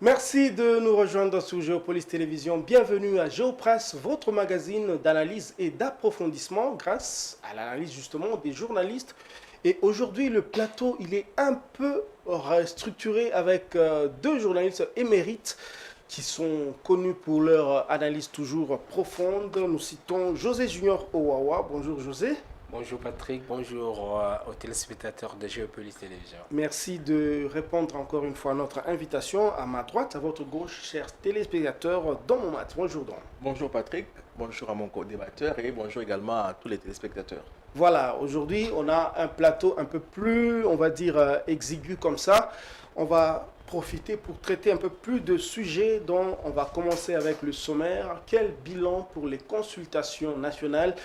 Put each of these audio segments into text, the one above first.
Merci de nous rejoindre sur Géopolis Télévision. Bienvenue à Géopresse, votre magazine d'analyse et d'approfondissement grâce à l'analyse justement des journalistes. Et aujourd'hui, le plateau, il est un peu structuré avec deux journalistes émérites qui sont connus pour leur analyse toujours profonde. Nous citons José Junior Owawa. Bonjour José. Bonjour Patrick, bonjour aux téléspectateurs de Géopolis Télévision. Merci de répondre encore une fois à notre invitation. À ma droite, à votre gauche, chers téléspectateurs, Don Momat. Bonjour Don. Bonjour Patrick, bonjour à mon co-débatteur et bonjour également à tous les téléspectateurs. Voilà, aujourd'hui, on a un plateau un peu plus, on va dire, exigu comme ça. On va profiter pour traiter un peu plus de sujets dont on va commencer avec le sommaire. Quel bilan pour les consultations nationales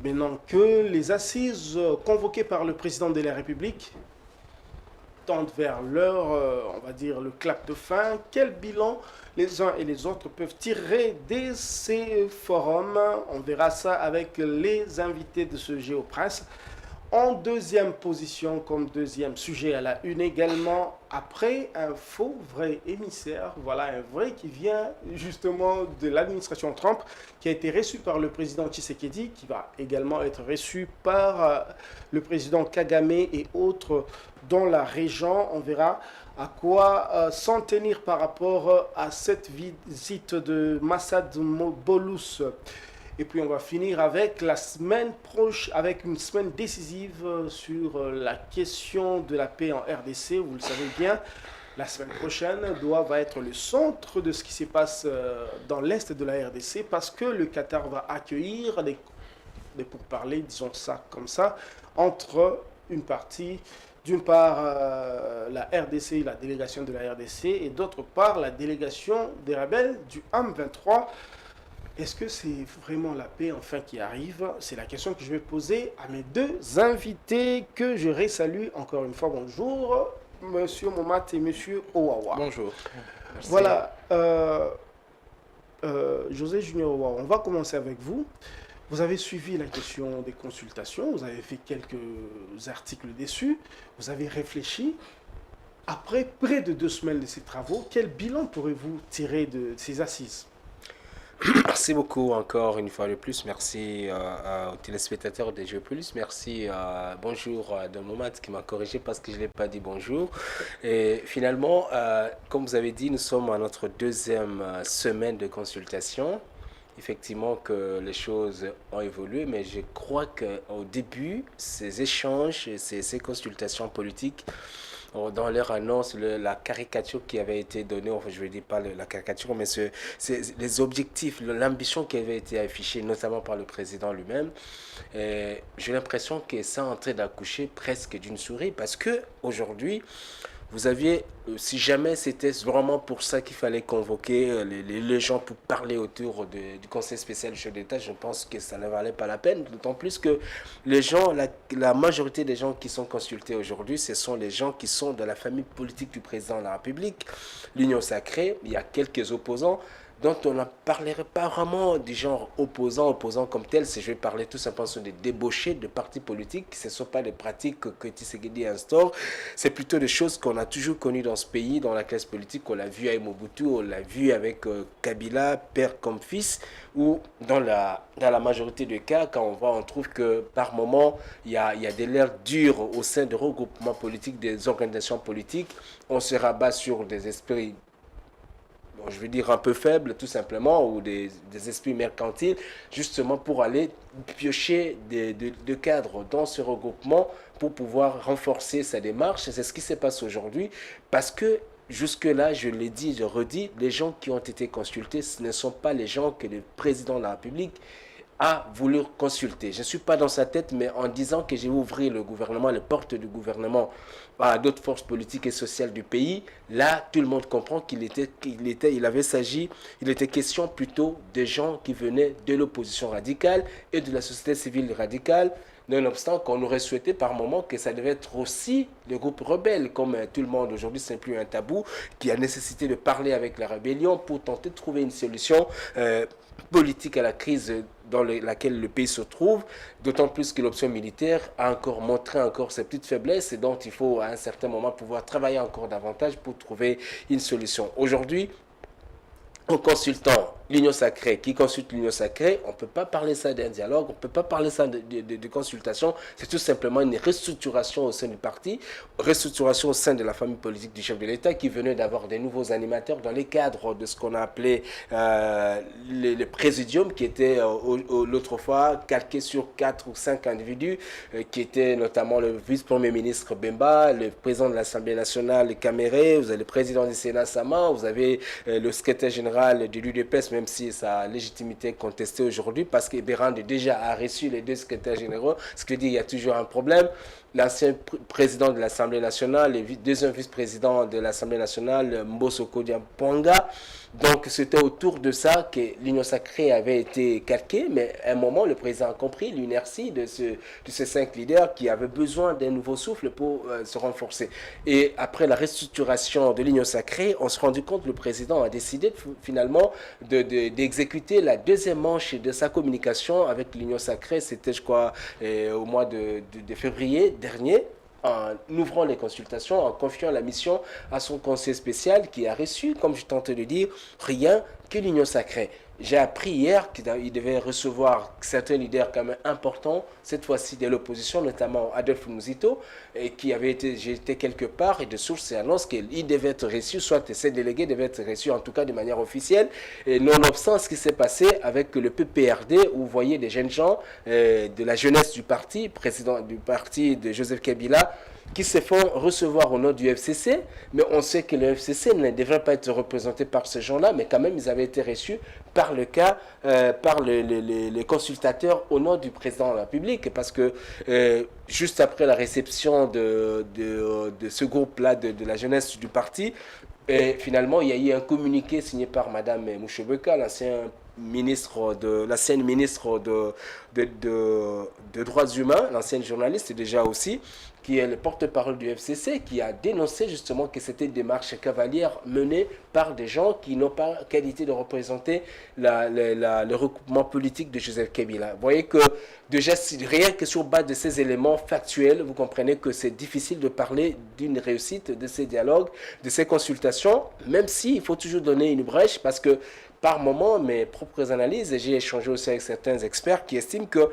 maintenant que les assises convoquées par le président de la République tendent vers l'heure, on va dire, le clap de fin? Quel bilan les uns et les autres peuvent tirer de ces forums? On verra ça avec les invités de ce Géopresse. En deuxième position, comme deuxième sujet à la une également, après un faux vrai émissaire, voilà un vrai qui vient justement de l'administration Trump, qui a été reçu par le président Tshisekedi, qui va également être reçu par le président Kagame et autres dans la région. On verra à quoi s'en tenir par rapport à cette visite de Massad Bolous. Et puis on va finir avec la semaine prochaine, avec une semaine décisive sur la question de la paix en RDC. Vous le savez bien, la semaine prochaine va être le centre de ce qui se passe dans l'est de la RDC parce que le Qatar va accueillir des pourparlers, disons ça comme ça, entre une partie, d'une part la RDC, la délégation de la RDC, et d'autre part la délégation des rebelles du M23. Est-ce que c'est vraiment la paix enfin qui arrive? C'est la question que je vais poser à mes deux invités que je résalue encore une fois. Bonjour, Monsieur Momat et Monsieur Owawa. Bonjour. Merci. Voilà, José Junior Owawa, on va commencer avec vous. Vous avez suivi la question des consultations, vous avez fait quelques articles dessus, vous avez réfléchi. Après près de 2 semaines de ces travaux, quel bilan pourrez-vous tirer de ces assises? Merci beaucoup encore une fois de plus. Merci aux téléspectateurs de Géopolis. Merci, bonjour à Don Momat qui m'a corrigé parce que je ne l'ai pas dit bonjour. Et finalement, comme vous avez dit, nous sommes à notre deuxième semaine de consultation. Effectivement que les choses ont évolué, mais je crois qu'au début, ces échanges, ces consultations politiques, dans leur annonce, la caricature qui avait été donnée, enfin je ne dis pas la caricature, mais les objectifs, l'ambition qui avait été affichée, notamment par le président lui-même, j'ai l'impression que ça est en train d'accoucher presque d'une souris, parce que aujourd'hui, vous aviez, si jamais c'était vraiment pour ça qu'il fallait convoquer les gens pour parler autour du Conseil spécial du chef d'État, je pense que ça ne valait pas la peine. D'autant plus que les gens, la majorité des gens qui sont consultés aujourd'hui, ce sont les gens qui sont de la famille politique du président de la République, l'Union sacrée. Il y a quelques opposants dont on ne parlerait pas vraiment du genre opposant comme tel. Je vais parler tout simplement sur des débauchés de partis politiques. Ce ne sont pas des pratiques que Tshisekedi instaure. C'est plutôt des choses qu'on a toujours connues dans ce pays, dans la classe politique. On l'a vu avec Mobutu, on l'a vu avec Kabila, père comme fils, ou dans la majorité des cas, quand on trouve que par moment, il y a des lèvres dures au sein des regroupements politiques, des organisations politiques. On se rabat sur des esprits, je veux dire un peu faibles tout simplement, ou des esprits mercantiles, justement pour aller piocher des cadres dans ce regroupement pour pouvoir renforcer sa démarche. C'est ce qui se passe aujourd'hui, parce que jusque-là, je l'ai dit, je redis, les gens qui ont été consultés, ce ne sont pas les gens que le président de la République a voulu consulter. Je ne suis pas dans sa tête, mais en disant que j'ai ouvert le gouvernement, les portes du gouvernement à d'autres forces politiques et sociales du pays, là, tout le monde comprend qu'il était question plutôt de gens qui venaient de l'opposition radicale et de la société civile radicale, nonobstant qu'on aurait souhaité par moment que ça devait être aussi le groupe rebelle, comme tout le monde aujourd'hui, c'est plus un tabou, qui a nécessité de parler avec la rébellion pour tenter de trouver une solution politique à la crise laquelle le pays se trouve, d'autant plus que l'option militaire a encore montré encore ses petites faiblesses et dont il faut à un certain moment pouvoir travailler encore davantage pour trouver une solution. Aujourd'hui, en consultant l'Union sacrée, qui consulte l'Union sacrée, on ne peut pas parler ça d'un dialogue, on ne peut pas parler ça de consultation, c'est tout simplement une restructuration au sein du parti, restructuration au sein de la famille politique du chef de l'État qui venait d'avoir des nouveaux animateurs dans les cadres de ce qu'on a appelé le présidium, qui était l'autre fois calqué sur 4 ou 5 individus, qui étaient notamment le vice-premier ministre Bemba, le président de l'Assemblée nationale Caméré, vous avez le président du Sénat Sama, vous avez le secrétaire général de l'UDPS, même si sa légitimité est contestée aujourd'hui, parce que Bérand déjà a reçu les 2 secrétaires généraux, ce qui dit qu'il y a toujours un problème. L'ancien président de l'Assemblée nationale, le deuxième vice-président de l'Assemblée nationale, Mbosoko Diampanga. Donc c'était autour de ça que l'Union sacrée avait été calquée, mais à un moment, le président a compris l'inertie de ces 5 leaders qui avaient besoin d'un nouveau souffle pour se renforcer. Et après la restructuration de l'Union sacrée, on s'est rendu compte que le président a décidé finalement d'exécuter la deuxième manche de sa communication avec l'Union sacrée. C'était, je crois, au mois de février dernier, en ouvrant les consultations, en confiant la mission à son conseil spécial qui a reçu, comme je tentais de dire, rien que l'Union sacrée. J'ai appris hier qu'il devait recevoir certains leaders quand même importants, cette fois-ci de l'opposition, notamment Adolphe Mouzito, et qui avait été, j'étais quelque part, et de sources annoncent qu'il devait être reçu, soit ces délégués devaient être reçus, en tout cas de manière officielle, et nonobstant ce qui s'est passé avec le PPRD, où vous voyez des jeunes gens de la jeunesse du parti, président du parti de Joseph Kabila, qui se font recevoir au nom du FCC, mais on sait que le FCC ne devrait pas être représenté par ces gens-là, mais quand même ils avaient été reçus par les consultateurs au nom du président de la République, parce que juste après la réception de ce groupe-là, de la jeunesse du parti, et finalement il y a eu un communiqué signé par Madame Mouchebeka, l'ancienne ministre de droits humains, l'ancienne journaliste déjà aussi, qui est le porte-parole du FCC, qui a dénoncé justement que c'était une démarche cavalière menée par des gens qui n'ont pas qualité de représenter le regroupement politique de Joseph Kabila. Vous voyez que déjà, rien que sur base de ces éléments factuels, vous comprenez que c'est difficile de parler d'une réussite de ces dialogues, de ces consultations, même s'il faut toujours donner une brèche, parce que par moment, mes propres analyses, et j'ai échangé aussi avec certains experts qui estiment que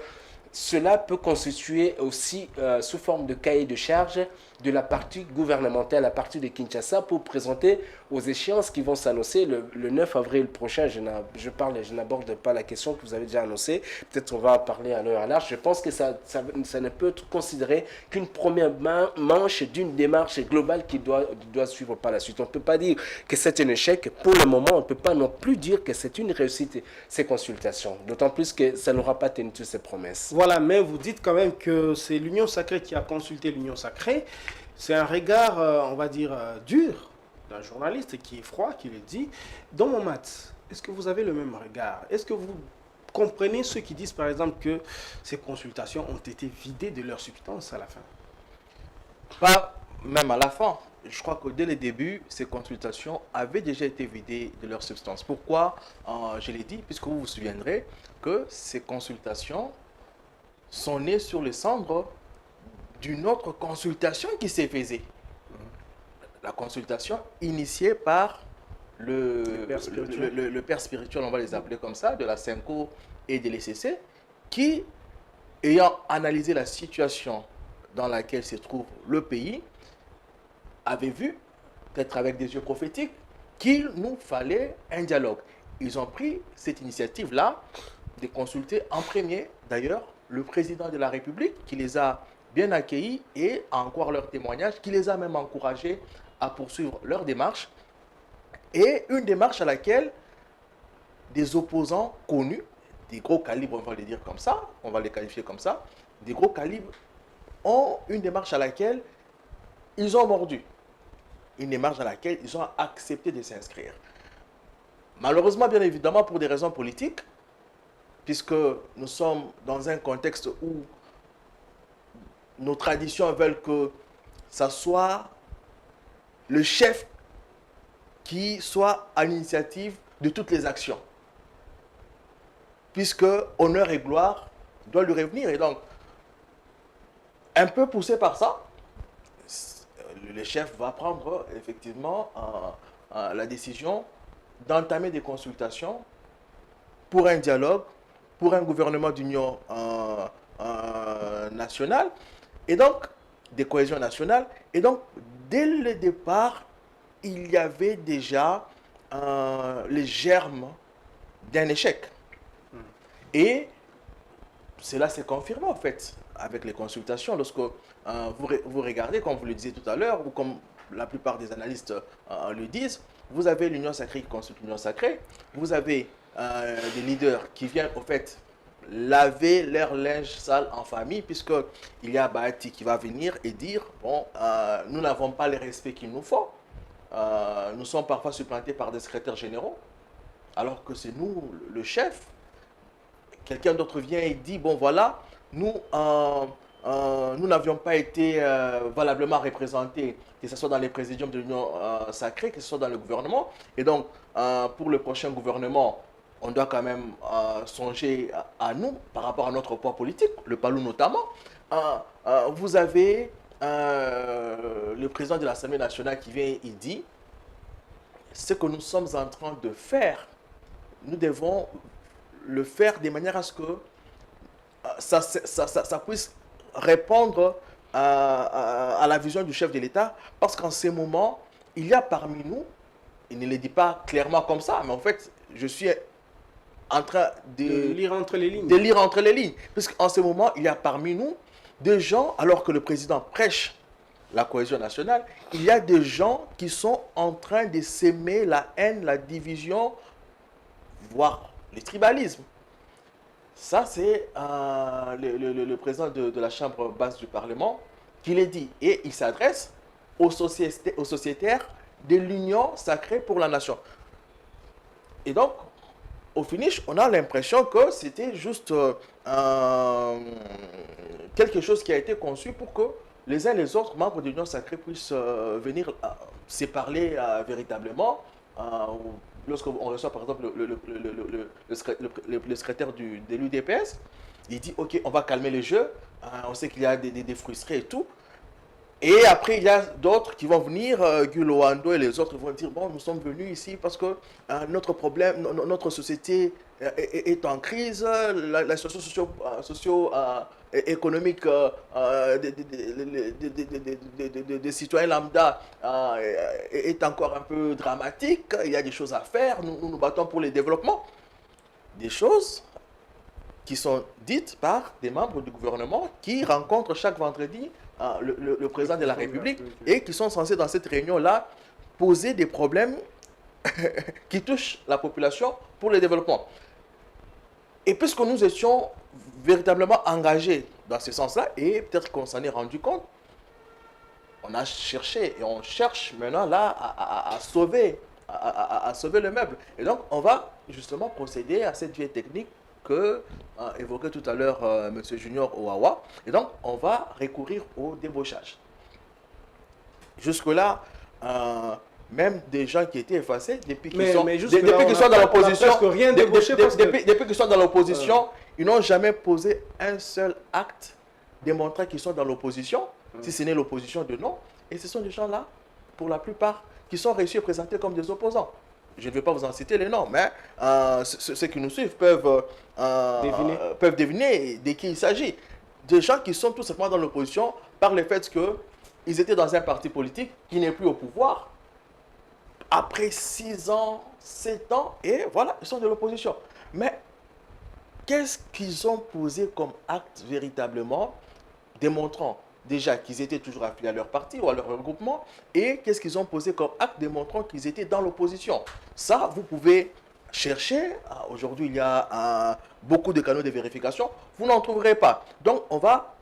cela peut constituer aussi sous forme de cahier de charge de la partie gouvernementale à partir de Kinshasa pour présenter aux échéances qui vont s'annoncer le 9 avril prochain. Je n'aborde pas la question que vous avez déjà annoncée. Peut-être on va en parler à l'heure à large. Je pense que ça ne peut être considéré qu'une première manche d'une démarche globale qui doit suivre par la suite. On ne peut pas dire que c'est un échec. Pour le moment, on ne peut pas non plus dire que c'est une réussite, ces consultations. D'autant plus que ça n'aura pas tenu toutes ses promesses. Voilà, mais vous dites quand même que c'est l'Union sacrée qui a consulté l'Union sacrée. C'est un regard, on va dire, dur d'un journaliste qui est froid, qui le dit. Dans mon maths, est-ce que vous avez le même regard? Est-ce que vous comprenez ceux qui disent, par exemple, que ces consultations ont été vidées de leur substance à la fin? Pas même à la fin. Je crois que dès le début, ces consultations avaient déjà été vidées de leur substance. Pourquoi? Je l'ai dit, puisque vous vous souviendrez que ces consultations sont nées sur les cendres d'une autre consultation qui s'est faisée. La consultation initiée par le père spirituel, on va les appeler comme ça, de la Senko et de l'ECC, qui, ayant analysé la situation dans laquelle se trouve le pays, avait vu, peut-être avec des yeux prophétiques, qu'il nous fallait un dialogue. Ils ont pris cette initiative-là de consulter en premier, d'ailleurs, le président de la République, qui les a bien accueillis et à encore leur témoignage, qui les a même encouragés à poursuivre leur démarche. Et une démarche à laquelle des opposants connus, des gros calibres, on va les dire comme ça, on va les qualifier comme ça, des gros calibres, ont une démarche à laquelle ils ont mordu. Une démarche à laquelle ils ont accepté de s'inscrire. Malheureusement, bien évidemment, pour des raisons politiques, puisque nous sommes dans un contexte où nos traditions veulent que ça soit le chef qui soit à l'initiative de toutes les actions. puisque honneur et gloire doivent lui revenir. Et donc, un peu poussé par ça, le chef va prendre effectivement la décision d'entamer des consultations pour un dialogue, pour un gouvernement d'union nationale, et donc des cohésions nationales. Et donc, dès le départ, il y avait déjà les germes d'un échec. Et cela s'est confirmé en fait avec les consultations. Lorsque vous regardez, comme vous le disiez tout à l'heure, ou comme la plupart des analystes le disent, vous avez l'Union sacrée qui consulte l'Union sacrée, vous avez des leaders qui viennent au fait laver leur linge sale en famille, puisqu'il y a Bahati qui va venir et dire, bon, nous n'avons pas le respect qu'il nous faut, nous sommes parfois supplantés par des secrétaires généraux, alors que c'est nous, le chef. Quelqu'un d'autre vient et dit, bon voilà, nous n'avions pas été valablement représentés, que ce soit dans les présidiums de l'Union sacrée, que ce soit dans le gouvernement. Et donc, pour le prochain gouvernement, on doit quand même songer à nous par rapport à notre poids politique, le PALU notamment. Vous avez le président de l'Assemblée nationale qui vient et dit, ce que nous sommes en train de faire, nous devons le faire de manière à ce que ça puisse répondre à la vision du chef de l'État, parce qu'en ce moment, il y a parmi nous, il ne le dit pas clairement comme ça, mais en fait, je suis en train de lire entre les lignes. De lire entre les lignes. Parce qu'en ce moment, il y a parmi nous des gens, alors que le président prêche la cohésion nationale, il y a des gens qui sont en train de s'aimer la haine, la division, voire le tribalisme. Ça, c'est le président de la Chambre basse du Parlement qui l'a dit. Et il s'adresse aux sociétaires de l'Union sacrée pour la nation. Et donc, au finish, on a l'impression que c'était juste quelque chose qui a été conçu pour que les uns et les autres membres de l'Union sacrée puissent venir se parler véritablement. Lorsqu'on reçoit par exemple le secrétaire de l'UDPS, il dit ok, on va calmer les jeux, on sait qu'il y a des frustrés et tout. Et après, il y a d'autres qui vont venir, Gulowando et les autres vont dire, bon, nous sommes venus ici parce que notre problème, notre société est en crise, la situation socio-économique des citoyens lambda est encore un peu dramatique, il y a des choses à faire, nous nous battons pour le développement. Des choses qui sont dites par des membres du gouvernement qui rencontrent chaque vendredi le président de la République et qui sont censés dans cette réunion-là poser des problèmes qui touchent la population pour le développement. Et puisque nous étions véritablement engagés dans ce sens-là, et peut-être qu'on s'en est rendu compte, on a cherché et on cherche maintenant là à sauver le meuble. Et donc on va justement procéder à cette vieille technique que évoquait tout à l'heure M. Junior Owawa. Et donc, on va recourir au débauchage. Jusque-là, même des gens qui étaient effacés, depuis qu'ils sont dans l'opposition, depuis qu'ils sont dans l'opposition, ils n'ont jamais posé un seul acte démontrant qu'ils sont dans l'opposition, si ce n'est l'opposition de nom. Et ce sont des gens-là, pour la plupart, qui sont réussis à présenter comme des opposants. Je ne vais pas vous en citer les noms, mais ceux qui nous suivent peuvent deviner de qui il s'agit. Des gens qui sont tout simplement dans l'opposition par le fait qu'ils étaient dans un parti politique qui n'est plus au pouvoir. Après 6 ans, 7 ans, et voilà, ils sont de l'opposition. Mais qu'est-ce qu'ils ont posé comme acte véritablement démontrant déjà qu'ils étaient toujours affiliés à leur parti ou à leur regroupement, et qu'est-ce qu'ils ont posé comme acte démontrant qu'ils étaient dans l'opposition. Ça, vous pouvez chercher. Aujourd'hui, il y a beaucoup de canaux de vérification. Vous n'en trouverez pas. Donc, on va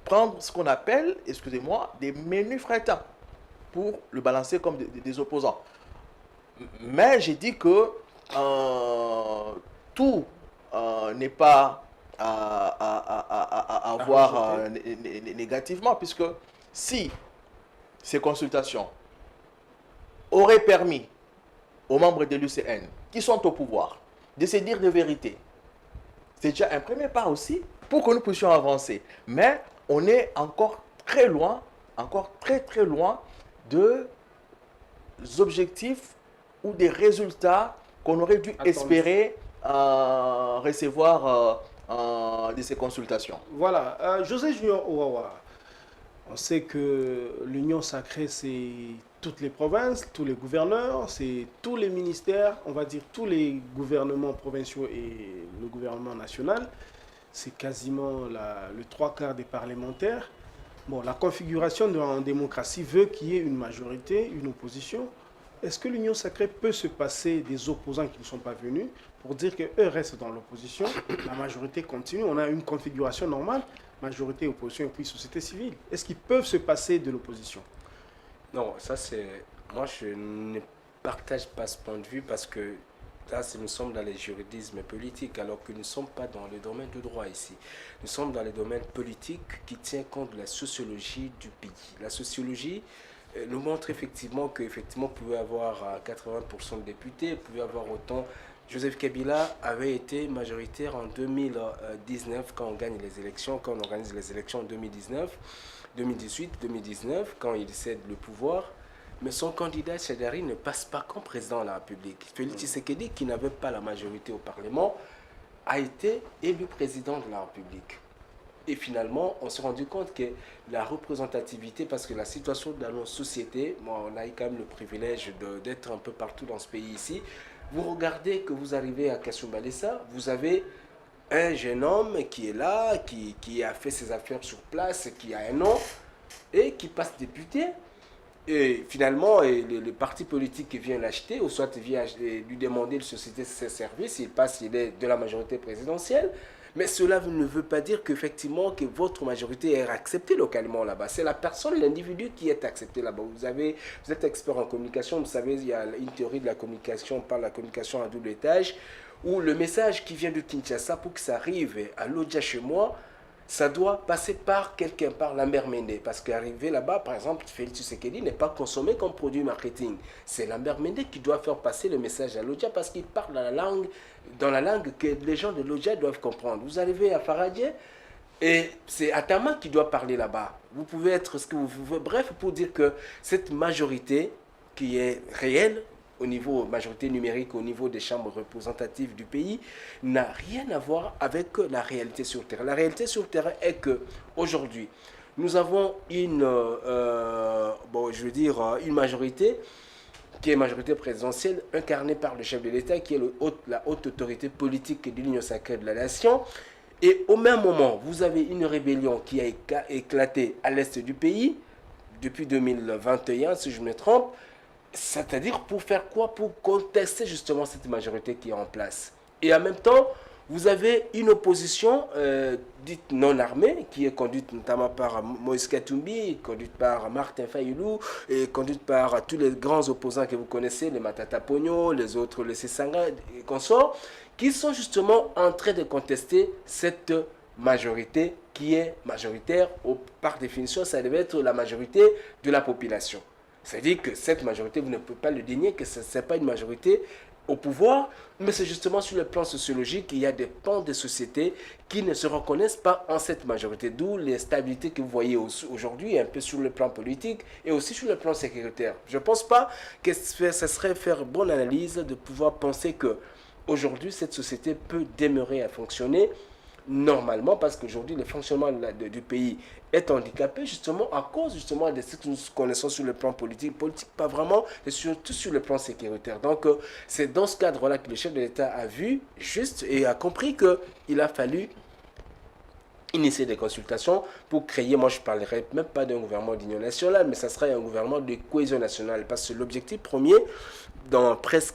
prendre ce qu'on appelle, excusez-moi, des menus frétins pour le balancer comme des opposants. Mais j'ai dit que tout n'est pas à voir négativement, puisque si ces consultations auraient permis aux membres de l'UCN qui sont au pouvoir de se dire des vérités, c'est déjà un premier pas aussi pour que nous puissions avancer. Mais on est encore très loin, encore très très loin de objectifs ou des résultats qu'on aurait dû espérer recevoir de ces consultations. Voilà, José Junior Ouawa, on sait que l'Union sacrée, c'est toutes les provinces, tous les gouverneurs, c'est tous les ministères, on va dire tous les gouvernements provinciaux et le gouvernement national. C'est quasiment le trois quarts des parlementaires. Bon, la configuration en démocratie veut qu'il y ait une majorité, une opposition. Est-ce que l'Union sacrée peut se passer des opposants qui ne sont pas venus pour dire qu'eux restent dans l'opposition, la majorité continue, on a une configuration normale, majorité, opposition et puis société civile. Est-ce qu'ils peuvent se passer de l'opposition? Non, ça c'est... Moi, je ne partage pas ce point de vue parce que là, nous sommes dans les juridismes politiques alors que nous ne sommes pas dans le domaine du droit ici. Nous sommes dans le domaine politique qui tient compte de la sociologie du pays. La sociologie nous montre effectivement qu'effectivement, vous pouvez avoir 80% de députés, vous pouvez avoir autant... Joseph Kabila avait été majoritaire en 2019 quand on gagne les élections, quand on organise les élections en 2019, 2018, 2019, quand il cède le pouvoir. Mais son candidat, Chadari, ne passe pas comme président de la République. Félix Tshisekedi, qui n'avait pas la majorité au Parlement, a été élu président de la République. Et finalement, on s'est rendu compte que la représentativité, parce que la situation dans nos sociétés, moi, on a eu quand même le privilège d'être un peu partout dans ce pays ici. Vous regardez que vous arrivez à Kasumbalesa, vous avez un jeune homme qui est là, qui a fait ses affaires sur place, qui a un nom, et qui passe député. Et finalement, le parti politique qui vient l'acheter, ou soit vient lui demander de société ses services, il est de la majorité présidentielle. Mais cela ne veut pas dire qu'effectivement que votre majorité est acceptée localement là-bas. C'est la personne, l'individu qui est accepté là-bas. Vous êtes expert en communication, vous savez, il y a une théorie de la communication, on parle de la communication à double étage, où le message qui vient de Kinshasa, pour que ça arrive à Lodja chez moi, ça doit passer par quelqu'un, par Lambert Mende. Parce qu'arriver là-bas, par exemple, Félix Tshisekedi n'est pas consommé comme produit marketing. C'est Lambert Mende qui doit faire passer le message à Lodja parce qu'il parle dans la langue que les gens de Lodja doivent comprendre. Vous arrivez à Faradje et c'est Atama qui doit parler là-bas. Vous pouvez être ce que vous voulez. Bref, pour dire que cette majorité qui est réelle, au niveau majorité numérique, au niveau des chambres représentatives du pays, n'a rien à voir avec la réalité sur le terrain. La réalité sur le terrain est que aujourd'hui, nous avons une majorité qui est majorité présidentielle incarnée par le chef de l'État, qui est la haute autorité politique de l'Union sacrée de la nation. Et au même moment, vous avez une rébellion qui a éclaté à l'est du pays depuis 2021, si je me trompe. C'est-à-dire pour faire quoi? Pour contester justement cette majorité qui est en place. Et en même temps, vous avez une opposition dite non armée, qui est conduite notamment par Moïse Katumbi, conduite par Martin Fayulu, et conduite par tous les grands opposants que vous connaissez, les Matata Pogno, les autres, les Sessanga et consorts, qui sont justement en train de contester cette majorité qui est majoritaire. Par définition, ça devait être la majorité de la population. C'est-à-dire que cette majorité, vous ne pouvez pas le dénier, que ce n'est pas une majorité au pouvoir, mais c'est justement sur le plan sociologique qu'il y a des pans de sociétés qui ne se reconnaissent pas en cette majorité, d'où l'instabilité que vous voyez aujourd'hui, un peu sur le plan politique et aussi sur le plan sécuritaire. Je ne pense pas que ce serait faire bonne analyse de pouvoir penser que aujourd'hui cette société peut demeurer à fonctionner normalement, parce qu'aujourd'hui le fonctionnement du pays est handicapé justement à cause justement de ce que nous connaissons sur le plan politique pas vraiment, et surtout sur le plan sécuritaire. Donc c'est dans ce cadre-là que le chef de l'État a vu juste et a compris qu'il a fallu initier des consultations pour créer, moi je ne parlerai même pas d'un gouvernement d'union nationale, mais ça serait un gouvernement de cohésion nationale, parce que l'objectif premier, d'après ce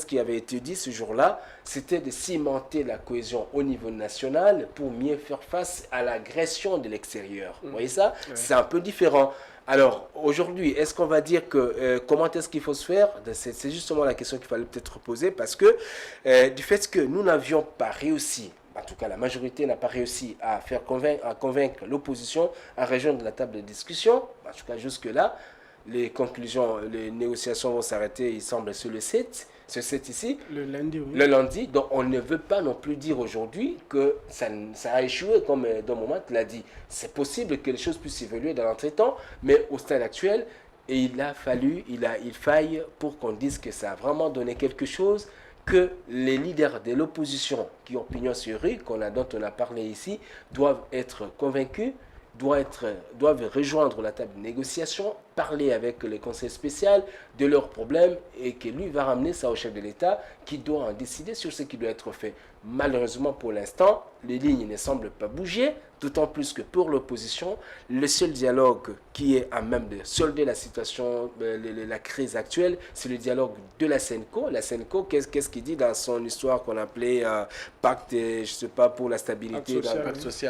qui avait été dit ce jour-là, c'était de cimenter la cohésion au niveau national pour mieux faire face à l'agression de l'extérieur. Vous voyez ça? Ouais. C'est un peu différent. Alors, aujourd'hui, est-ce qu'on va dire que comment est-ce qu'il faut se faire? C'est justement la question qu'il fallait peut-être poser, parce que du fait que nous n'avions pas réussi, en tout cas la majorité n'a pas réussi à convaincre l'opposition à rejoindre la table de discussion, en tout cas jusque-là, les conclusions, les négociations vont s'arrêter, il semble, sur le 7, ce 7 ici, Le lundi, oui. le lundi. Donc on ne veut pas non plus dire aujourd'hui que ça a échoué, comme Don Moment l'a dit. C'est possible que les choses puissent évoluer dans l'entretemps, mais au stade actuel, et il faille pour qu'on dise que ça a vraiment donné quelque chose, que les leaders de l'opposition qui ont pignon sur rue, dont on a parlé ici, doivent être convaincus, doivent rejoindre la table de négociation, parler avec le conseil spécial de leurs problèmes et que lui va ramener ça au chef de l'État qui doit en décider sur ce qui doit être fait. Malheureusement, pour l'instant, les lignes ne semblent pas bouger, d'autant plus que pour l'opposition, le seul dialogue qui est à même de solder la situation, la crise actuelle, c'est le dialogue de la SENCO. La SENCO, qu'est-ce qu'il dit dans son histoire qu'on appelait pacte, je sais pas, pour la stabilité,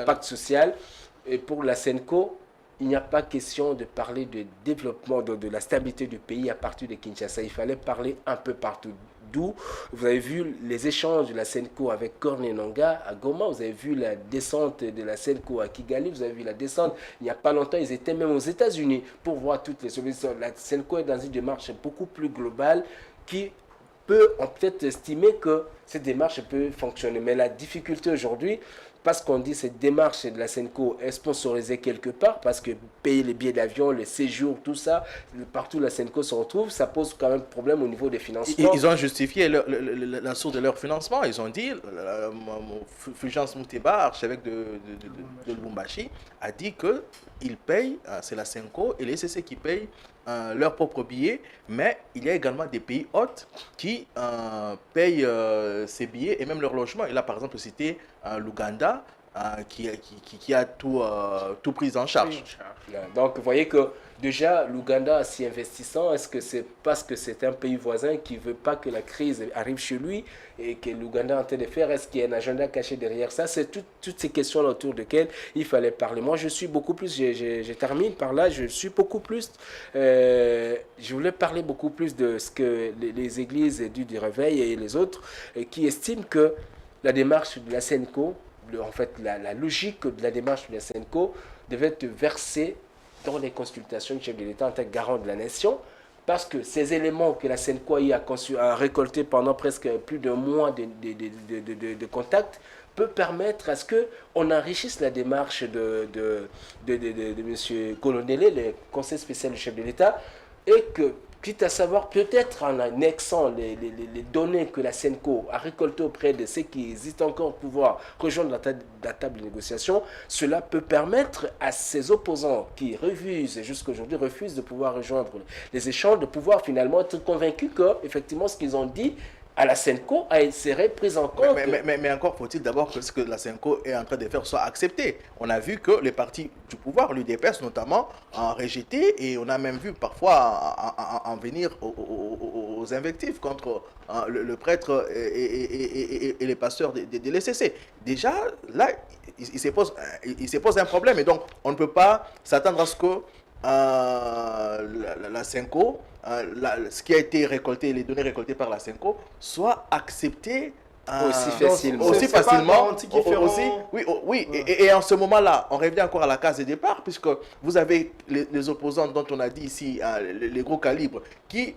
pacte social. Et pour la SENCO, il n'y a pas question de parler de développement, de la stabilité du pays à partir de Kinshasa. Il fallait parler un peu partout. D'où vous avez vu les échanges de la SENCO avec Corne Nangaa à Goma, vous avez vu la descente de la SENCO à Kigali, vous avez vu la descente, il n'y a pas longtemps, ils étaient même aux États-Unis pour voir toutes les solutions. La SENCO est dans une démarche beaucoup plus globale qui on peut-être estimer que cette démarche peut fonctionner. Mais la difficulté aujourd'hui, parce qu'on dit cette démarche de la SENCO est sponsorisée quelque part, parce que payer les billets d'avion, les séjours, tout ça, partout la SENCO se retrouve, ça pose quand même problème au niveau des financements. Ils ont justifié la source de leur financement. Ils ont dit, Fulgence Mouteba, archevêque de Lubumbashi, a dit qu'ils payent, c'est la SENCO et les CC qui payent leurs propres billets, mais il y a également des pays hôtes qui payent ces billets et même leur logement. Et là, par exemple, c'était l'Ouganda qui a tout pris en charge. Donc, vous voyez que déjà, l'Ouganda, s'y investissant, est-ce que c'est parce que c'est un pays voisin qui ne veut pas que la crise arrive chez lui et que l'Ouganda est en train de faire? Est-ce qu'il y a un agenda caché derrière ça? C'est toutes ces questions autour desquelles il fallait parler. Moi, je suis beaucoup plus, je termine par là, je suis beaucoup plus, je voulais parler beaucoup plus de ce que les églises du Réveil et les autres qui estiment que la démarche de la SENCO, en fait, la logique de la démarche de la SENCO devait être versée dans les consultations du chef de l'État en tant que garant de la nation, parce que ces éléments que la SENCO a récoltés pendant presque plus d'un mois de contact peut permettre à ce qu'on enrichisse la démarche de M. Kolonele, le conseil spécial du chef de l'État, et que, quitte à savoir, peut-être en annexant les données que la SENCO a récoltées auprès de ceux qui hésitent encore pouvoir rejoindre la table de négociation, cela peut permettre à ces opposants qui jusqu'à aujourd'hui refusent de pouvoir rejoindre les échanges, de pouvoir finalement être convaincus que, effectivement, ce qu'ils ont dit à la SENCO serait pris en compte. Mais encore faut-il d'abord que ce que la SENCO est en train de faire soit accepté. On a vu que les partis du pouvoir, l'UDPS notamment, ont rejeté et on a même vu parfois en venir aux invectives contre le prêtre et les pasteurs de l'ECC. Déjà, là, il se pose un problème et donc on ne peut pas s'attendre à ce que la SENCO, ce qui a été récolté, les données récoltées par la SENCO, soit acceptées aussi facilement. Oui. Et en ce moment-là, on revient encore à la case de départ, puisque vous avez les opposants dont on a dit ici, les gros calibres, qui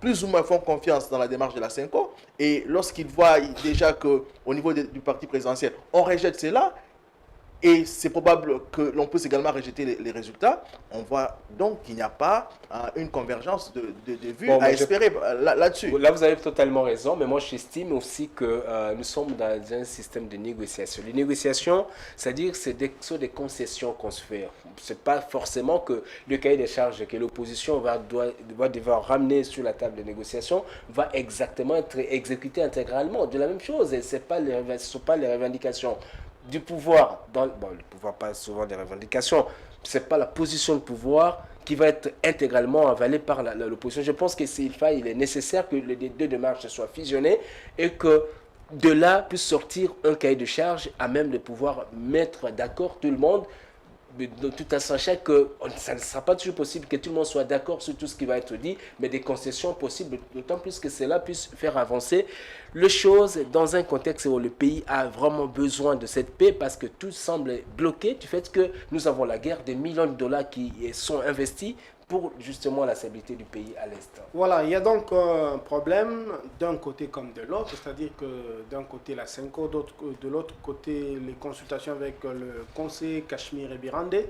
plus ou moins font confiance dans la démarche de la SENCO, et lorsqu'ils voient déjà qu'au niveau du parti présidentiel, on rejette cela, et c'est probable que l'on puisse également rejeter les résultats. On voit donc qu'il n'y a pas une convergence de vues à espérer là-dessus. Là, vous avez totalement raison, mais moi, j'estime aussi que nous sommes dans un système de négociation. Les négociations, c'est-à-dire c'est des concessions qu'on se fait. Ce n'est pas forcément que le cahier des charges que l'opposition doit devoir ramener sur la table de négociation va exactement être exécuté intégralement. De la même chose, et ce ne sont pas les revendications du pouvoir, le pouvoir pas souvent des revendications, ce n'est pas la position de pouvoir qui va être intégralement avalée par l'opposition. Je pense qu'il est nécessaire que les deux démarches soient fusionnées et que de là puisse sortir un cahier de charge à même de pouvoir mettre d'accord tout le monde, tout en sachant que ça ne sera pas toujours possible que tout le monde soit d'accord sur tout ce qui va être dit, mais des concessions possibles, d'autant plus que cela puisse faire avancer les choses dans un contexte où le pays a vraiment besoin de cette paix, parce que tout semble bloqué du fait que nous avons la guerre, des millions de dollars qui sont investis pour justement la stabilité du pays à l'Est. Voilà, il y a donc un problème d'un côté comme de l'autre, c'est-à-dire que d'un côté la CENCO, de l'autre côté les consultations avec le Conseil Cachemire et Birandé.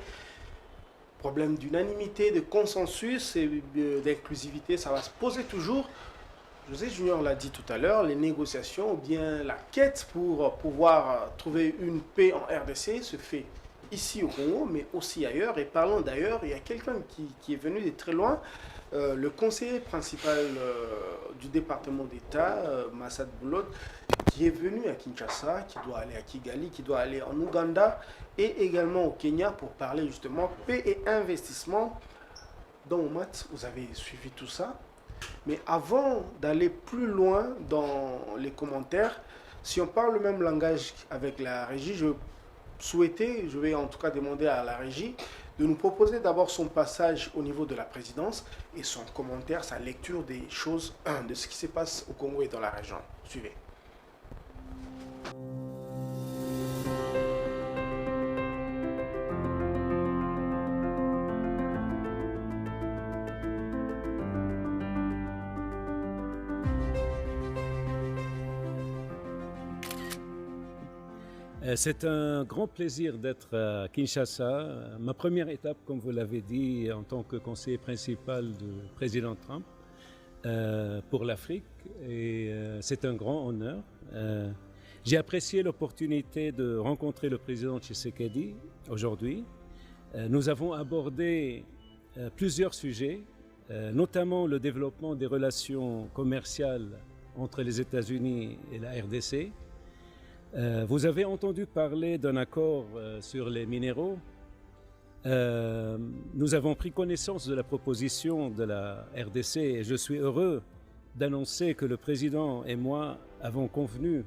Problème d'unanimité, de consensus et d'inclusivité, ça va se poser toujours. José Junior l'a dit tout à l'heure, les négociations ou bien la quête pour pouvoir trouver une paix en RDC se fait ici au Congo, mais aussi ailleurs. Et parlons d'ailleurs, il y a quelqu'un qui est venu de très loin, le conseiller principal du département d'État, Massad Boulot, qui est venu à Kinshasa, qui doit aller à Kigali, qui doit aller en Ouganda et également au Kenya pour parler justement paix et investissement. Donc, Matt, vous avez suivi tout ça. Mais avant d'aller plus loin dans les commentaires, si on parle le même langage avec la régie, je vais en tout cas demander à la régie de nous proposer d'abord son passage au niveau de la présidence et son commentaire, sa lecture des choses, de ce qui se passe au Congo et dans la région. Suivez. C'est un grand plaisir d'être à Kinshasa. Ma première étape, comme vous l'avez dit, en tant que conseiller principal du président Trump pour l'Afrique. Et c'est un grand honneur. J'ai apprécié l'opportunité de rencontrer le président Tshisekedi aujourd'hui. Nous avons abordé plusieurs sujets, notamment le développement des relations commerciales entre les États-Unis et la RDC. Vous avez entendu parler d'un accord sur les minéraux. Nous avons pris connaissance de la proposition de la RDC et je suis heureux d'annoncer que le président et moi avons convenu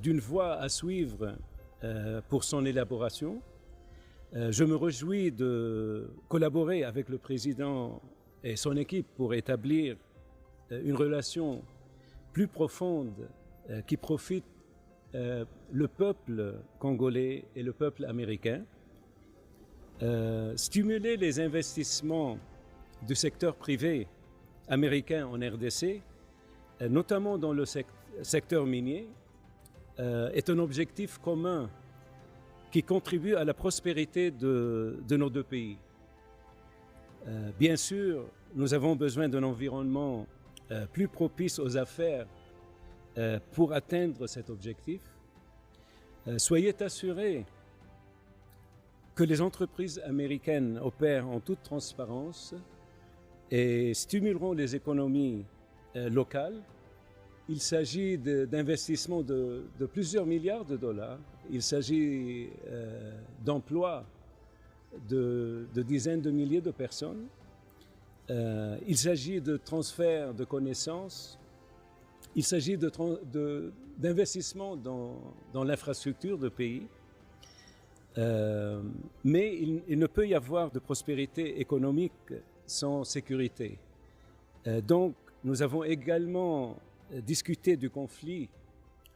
d'une voie à suivre pour son élaboration. Je me réjouis de collaborer avec le président et son équipe pour établir une relation plus profonde qui profite le peuple congolais et le peuple américain, stimuler les investissements du secteur privé américain en RDC, notamment dans le secteur minier, est un objectif commun qui contribue à la prospérité de nos deux pays. Bien sûr, nous avons besoin d'un environnement plus propice aux affaires pour atteindre cet objectif. Soyez assurés que les entreprises américaines opèrent en toute transparence et stimuleront les économies locales. Il s'agit d'investissements de plusieurs milliards de dollars. Il s'agit d'emplois de dizaines de milliers de personnes. Il s'agit de transfert de connaissances. Il s'agit d'investissements dans l'infrastructure de pays. Mais il ne peut y avoir de prospérité économique sans sécurité. Donc, nous avons également discuté du conflit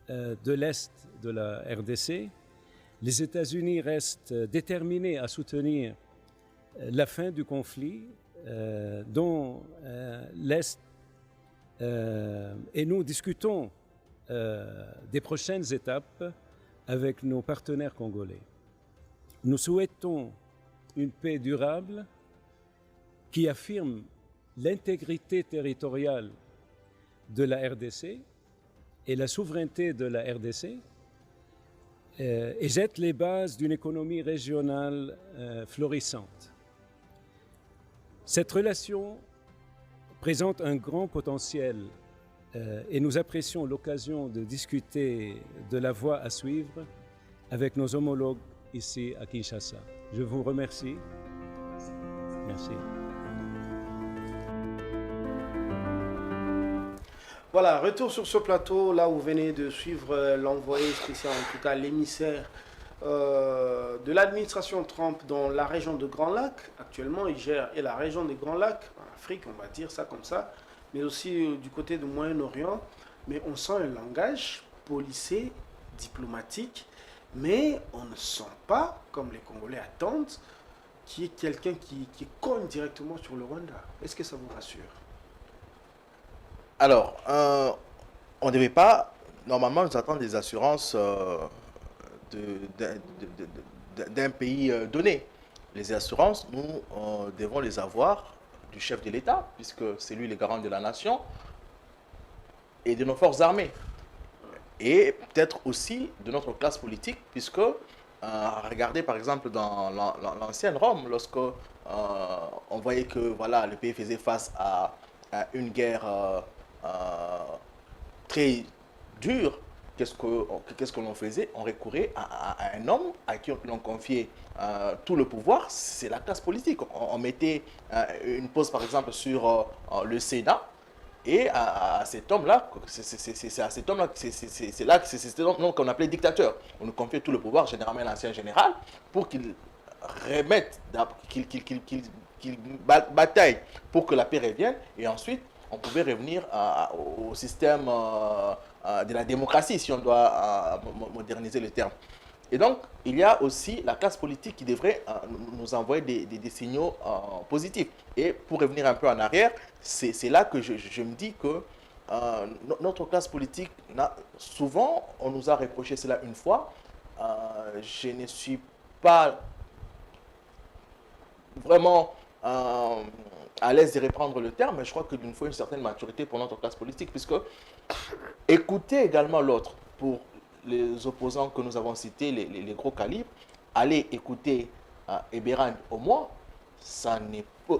de l'Est de la RDC. Les États-Unis restent déterminés à soutenir la fin du conflit dont l'Est et nous discutons des prochaines étapes avec nos partenaires congolais. Nous souhaitons une paix durable qui affirme l'intégrité territoriale de la RDC et la souveraineté de la RDC et jette les bases d'une économie régionale florissante. Cette relation présente un grand potentiel et nous apprécions l'occasion de discuter de la voie à suivre avec nos homologues ici à Kinshasa. Je vous remercie. Merci. Voilà, retour sur ce plateau, là où vous venez de suivre l'envoyé spécial, en tout cas l'émissaire de l'administration Trump dans la région de Grand Lac. Actuellement, il gère et la région des Grands Lacs, en Afrique, on va dire ça comme ça, mais aussi du côté du Moyen-Orient. Mais on sent un langage policé, diplomatique, mais on ne sent pas, comme les Congolais attendent, qui est quelqu'un qui cogne directement sur le Rwanda. Est-ce que ça vous rassure? Alors, on ne devait pas, normalement, nous attendre des assurances d'un pays donné. Les assurances, nous devons les avoir du chef de l'État, puisque c'est lui le garant de la nation et de nos forces armées. Et peut-être aussi de notre classe politique, puisque, regardez par exemple dans l'ancienne Rome, lorsque on voyait que voilà, le pays faisait face à une guerre très dure, qu'est-ce que l'on faisait? On recourait à un homme à qui l'on confiait tout le pouvoir, c'est la classe politique. On mettait une pause par exemple sur le Sénat, et à cet homme-là, c'est à cet homme-là, c'est cet homme qu'on appelait dictateur. On nous confiait tout le pouvoir, généralement l'ancien général, pour qu'il remette, qu'il bataille pour que la paix revienne, et ensuite on pouvait revenir au système de la démocratie, si on doit moderniser le terme. Et donc, il y a aussi la classe politique qui devrait nous envoyer des signaux positifs. Et pour revenir un peu en arrière, c'est là que je me dis que notre classe politique, souvent, on nous a reproché cela une fois. Je ne suis pas vraiment à l'aise de reprendre le terme, mais je crois qu'il nous faut une certaine maturité pour notre classe politique, puisque écouter également l'autre pour les opposants que nous avons cités, les gros calibres, aller écouter Eberhard au moins, ça n'est pas,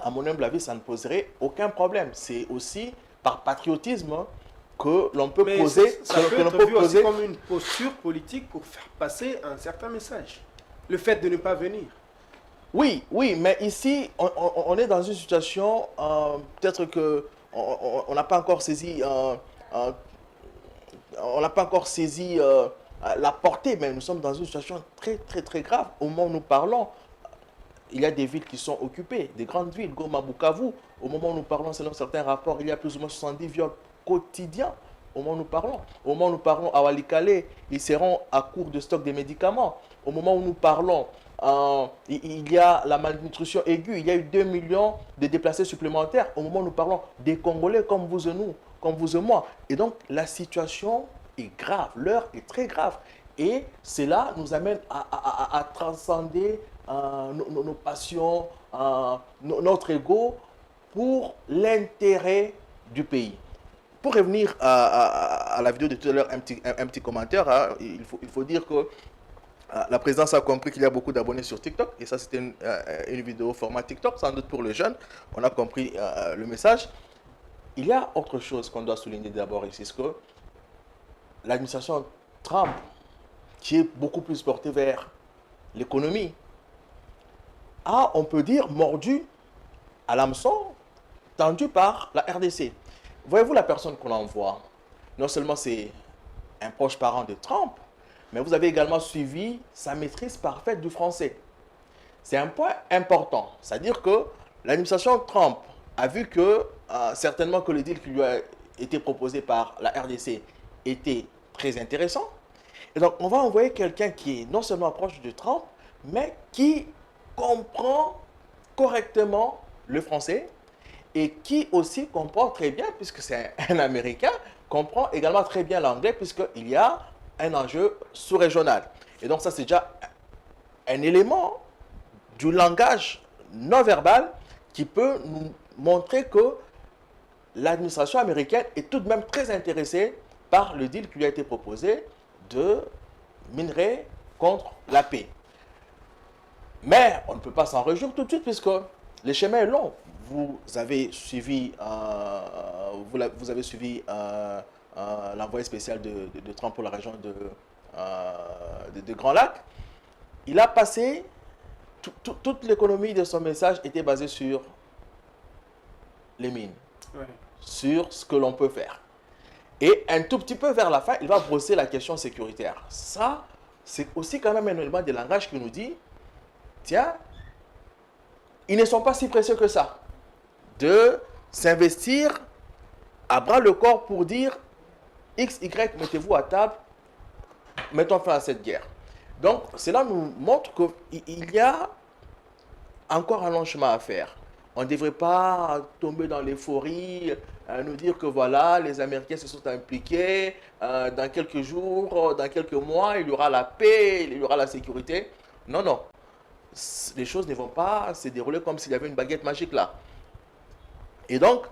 à mon humble avis, ça ne poserait aucun problème. C'est aussi par patriotisme que l'on peut Mais poser, ça peut être vu aussi comme une posture politique pour faire passer un certain message. Le fait de ne pas venir. Oui, oui, mais ici, on est dans une situation, peut-être que on n'a pas encore saisi, on n'a pas encore saisi la portée, mais nous sommes dans une situation très, très, très grave. Au moment où nous parlons, il y a des villes qui sont occupées, des grandes villes, Goma, Bukavu. Au moment où nous parlons, selon certains rapports, il y a plus ou moins 70 viols quotidiens. Au moment où nous parlons. Au moment où nous parlons à Walikale, ils seront à court de stock des médicaments. Au moment où nous parlons, il y a la malnutrition aiguë. Il y a eu 2 millions de déplacés supplémentaires. Au moment où nous parlons des Congolais comme vous et nous, comme vous et moi. Et donc, la situation est grave. L'heure est très grave. Et cela nous amène à transcender nos passions, notre ego pour l'intérêt du pays. Pour revenir à la vidéo de tout à l'heure, un petit commentaire, hein, il faut dire que la présidence a compris qu'il y a beaucoup d'abonnés sur TikTok, et ça c'était une vidéo format TikTok, sans doute pour les jeunes, on a compris le message. Il y a autre chose qu'on doit souligner d'abord ici, c'est que l'administration Trump, qui est beaucoup plus portée vers l'économie, a, on peut dire, mordu à l'hameçon tendu par la RDC. Voyez-vous la personne qu'on envoie? Non seulement c'est un proche parent de Trump, mais vous avez également suivi sa maîtrise parfaite du français. C'est un point important. C'est-à-dire que l'administration Trump a vu que certainement que le deal qui lui a été proposé par la RDC était très intéressant. Et donc, on va envoyer quelqu'un qui est non seulement proche de Trump, mais qui comprend correctement le français et qui aussi comprend très bien, puisque c'est un Américain, comprend également très bien l'anglais, puisqu'il y a un enjeu sous-régional. Et donc ça, c'est déjà un élément du langage non-verbal qui peut nous montrer que l'administration américaine est tout de même très intéressée par le deal qui lui a été proposé de minerais contre la paix. Mais on ne peut pas s'en réjouir tout de suite, puisque le chemin est long. Vous avez suivi, l'envoyé spécial de Trump pour la région de Grand Lac. Il a passé, toute l'économie de son message était basée sur les mines, Ouais. sur ce que l'on peut faire. Et un tout petit peu vers la fin, il va brosser la question sécuritaire. Ça, c'est aussi quand même un élément de langage qui nous dit, tiens, ils ne sont pas si précieux que ça de s'investir à bras le corps pour dire X, Y, mettez-vous à table, mettons fin à cette guerre. Donc, cela nous montre qu'il y a encore un long chemin à faire. On ne devrait pas tomber dans l'euphorie, nous dire que voilà, les Américains se sont impliqués, dans quelques jours, dans quelques mois, il y aura la paix, il y aura la sécurité. Non, non. Les choses ne vont pas se dérouler comme s'il y avait une baguette magique là. Et donc,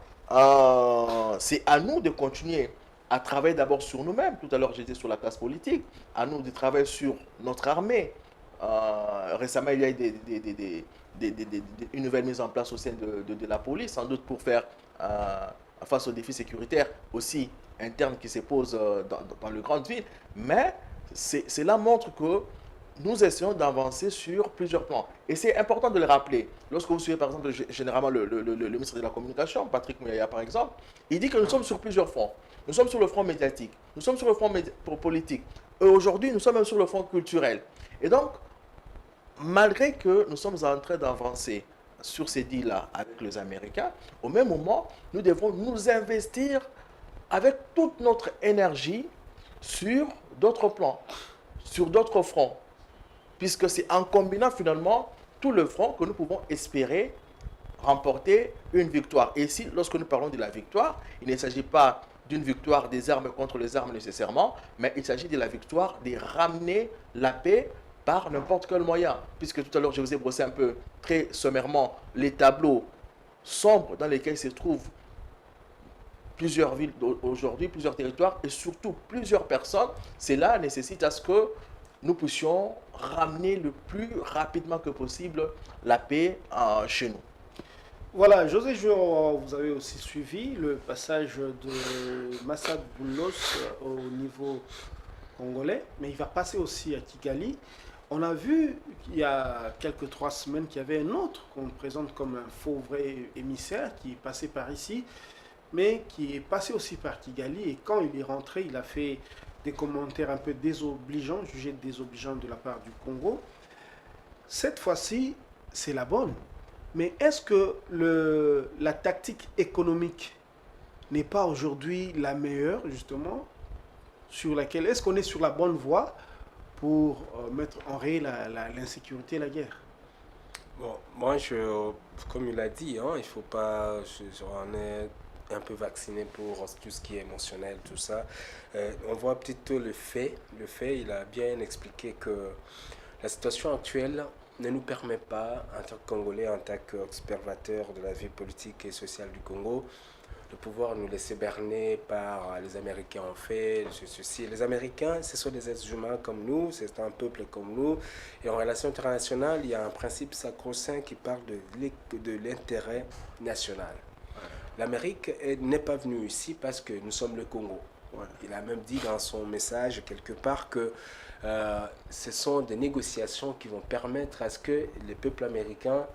c'est à nous de continuer à travailler d'abord sur nous-mêmes. Tout à l'heure, j'étais sur la classe politique. À nous de travailler sur notre armée. Récemment, il y a eu une nouvelle mise en place au sein de la police, sans doute pour faire face aux défis sécuritaires aussi internes qui se posent dans les grandes villes. Mais cela montre que nous essayons d'avancer sur plusieurs plans. Et c'est important de le rappeler. Lorsque vous suivez par exemple généralement le ministre de la Communication, Patrick Mouyaya par exemple, il dit que nous sommes sur plusieurs fronts. Nous sommes sur le front médiatique, nous sommes sur le front politique. Et aujourd'hui, nous sommes même sur le front culturel. Et donc, malgré que nous sommes en train d'avancer sur ces deals-là avec les Américains, au même moment, nous devons nous investir avec toute notre énergie sur d'autres plans, sur d'autres fronts. Puisque c'est en combinant finalement tout le front que nous pouvons espérer remporter une victoire. Et ici, lorsque nous parlons de la victoire, il ne s'agit pas d'une victoire des armes contre les armes nécessairement, mais il s'agit de la victoire de ramener la paix par n'importe quel moyen. Puisque tout à l'heure, je vous ai brossé un peu très sommairement les tableaux sombres dans lesquels se trouvent plusieurs villes aujourd'hui, plusieurs territoires et surtout plusieurs personnes. Cela nécessite à ce que nous puissions ramener le plus rapidement que possible la paix chez nous. Voilà, José Jouan, vous avez aussi suivi le passage de Massad Boulos au niveau congolais, mais il va passer aussi à Kigali. On a vu il y a quelques 3 semaines qu'il y avait un autre qu'on présente comme un faux vrai émissaire qui est passé par ici, mais qui est passé aussi par Kigali. Et quand il est rentré, il a fait des commentaires un peu désobligeants, jugés désobligeants de la part du Congo. Cette fois-ci, c'est la bonne. Mais est-ce que la tactique économique n'est pas aujourd'hui la meilleure, justement, sur laquelle, est-ce qu'on est sur la bonne voie pour mettre en réel l'insécurité et la guerre? Bon, moi, comme il a dit, hein, il faut pas, on est un peu vacciné pour tout ce qui est émotionnel, tout ça. On voit plutôt le fait. Le fait, il a bien expliqué que la situation actuelle ne nous permet pas, en tant que Congolais, en tant qu'observateur de la vie politique et sociale du Congo, de pouvoir nous laisser berner par les Américains en fait, ceci. Les Américains, ce sont des êtres humains comme nous, c'est un peuple comme nous. Et en relation internationale, il y a un principe sacro-saint qui parle de l'intérêt national. L'Amérique n'est pas venue ici parce que nous sommes le Congo. Il a même dit dans son message quelque part que ce sont des négociations qui vont permettre à ce que les peuples américains